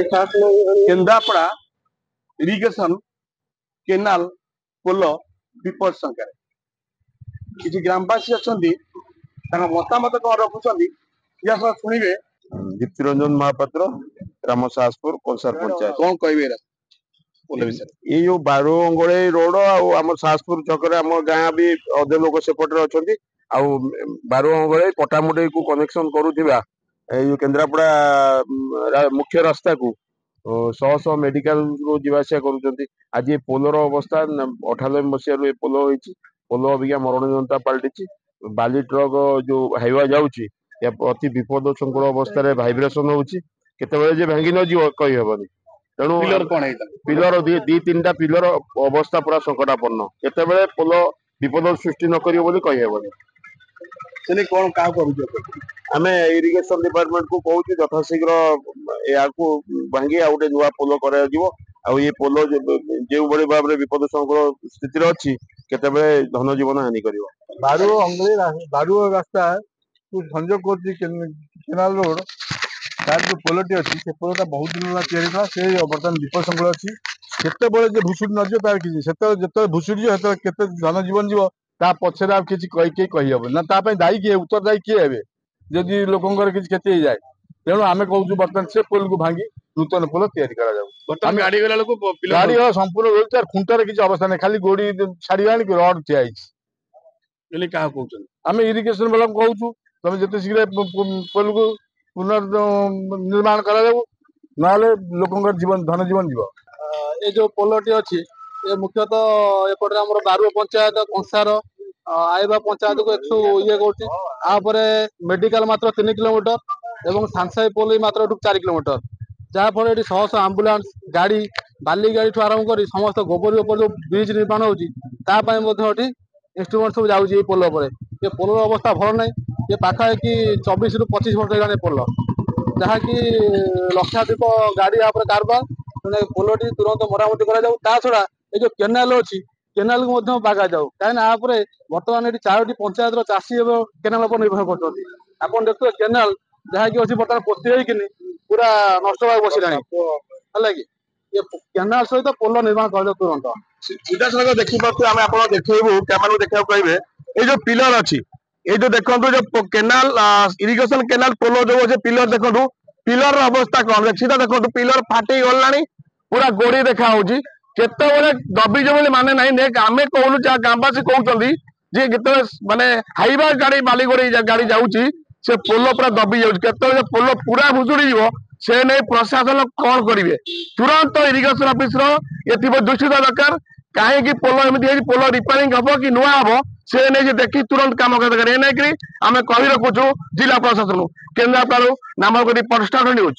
Kendrapara irrigation canal पोल विपद संख्या किसी ग्रामवासी अच्छा मतामत कौन रखुच्च शुणे दीप्तिरंजन महापात्र राम साहसपुर कोलसार पंचायत कौन कहे ये जो बारो अंगड़े रोड आम साहसपुर छक आम गाँ भी अधे लोक सेपटे अच्छा बारो अंगड़े पटामुडे को कनेक्शन करुवा केन्द्रापड़ा मुख्य रास्ता को शह शह मेडिकल जीवासा कर आज ये पोलर अवस्था 98 मसीह पोल होती पोल अबिका मरण जनता पलटि बाली ट्रक जो हाइवा जाऊँगी अति विपद संकुल अवस्था भाइब्रेसन होती केते भांगी न जीव कही हेनी तेणु पिलर दी तीन टा पिलर अवस्था पूरा संकटापन्न केते पोल विपद सृष्टि न करें कौन क्या आम इरिगेशन डिपार्टमेंट को कहूँ यथाशीघ्र या भांगी आ गए नुआ पोल कर ये पोल जो भाई भाव में विपद संकुल स्थिति अच्छी केते धन जीवन हानि कर बारू रास्ता संजोग केनाल रोड तार जो पोलटी अच्छी से पोलटा बहुत दिन से बर्तमान विपद संकुल अच्छी केत भुशुड़ी न तार किसी जो भुशुड़ी केते धन जीवन जीव ता पछे आ किसी कही हम ना दायी किए उत्तरदायी किए हे जदि लोकंर किसी क्षति जाए तेणु आम कहूँ बर्तमान से पोल को भांगी नूतन पोल या गाड़ी संपूर्ण रोड खुंटार किसी अवस्था नहीं खाली गोड़ी छाड़ा रड ठिया आम इरिगेशन वाला कहूँ तुम जिते शीघ्र पोल को पुनर्निर्माण करा ना लोकंर जीवन धन जीवन जीव ये जो पोलटी अच्छी ये मुख्यतः एपटे आम बारू पंचायत कंसार आईबा पंचायत को ये कर मेडिकल मात्र 3 किलोमीटर एवं सांसाई पोल मात्र 4 किलोमीटर जहाँफल ये शह शह आंबुलांस गाड़ी बाली गाड़ी आरंभ कर समस्त गोबरी जो ब्रिज निर्माण होती इंस्ट्रुमेंट सब जाऊँगी पोल ये पोलर अवस्था भल ना ये पाखापाखि 24 ରୁ 25 वर्ष होगा पोल जहाँकि लक्षाधिक गाड़ी यहाँ कारबार पोलटी तुरंत मरामती करा छड़ा ये जो केनाल अच्छी केनाल को बागा जाऊ कहीं बर्तमान ये 4टी पंचायत चाषी केनाल पर निर्भर कर देखते केनाल जहाँकि अच्छी बर्तमान पोती होगी पूरा नष्ट बसला है कि ये केनाल सहित पोल निर्माण कर तुरंत सीधा सड़क देखिए आम आप देखू क्या देखा कहे ये जो पिलर अच्छी ये जो देखो जो केनाल इरिगेशन केनाल पोल जो अच्छे पिलर देखो पिलर अवस्था कौन सीधा देखो पिलर फाटी गला पूरा गोड़ी देखा केते दबिज बोली माने नहीं आम कहूँ गाँववासी कहते जी केते माने हाइवा गाड़ी बाली गोड़ी गाड़ी जाऊँगी से पोल पूरा दबी जाते पोल पूरा भुजुड़ी से नहीं प्रशासन कौन करेंगे तुरंत इरिगेशन ऑफिस ये दृष्टि दरकार कहीं पोल एमती पोल रिपेयरिंग हम कि नुआ हम से नहीं देखी तुरंत काम कर आम कही रखुचु जिला प्रशासन केन्द्रापड़ा नामक रिपोर्ट स्टार्ट न्यूज।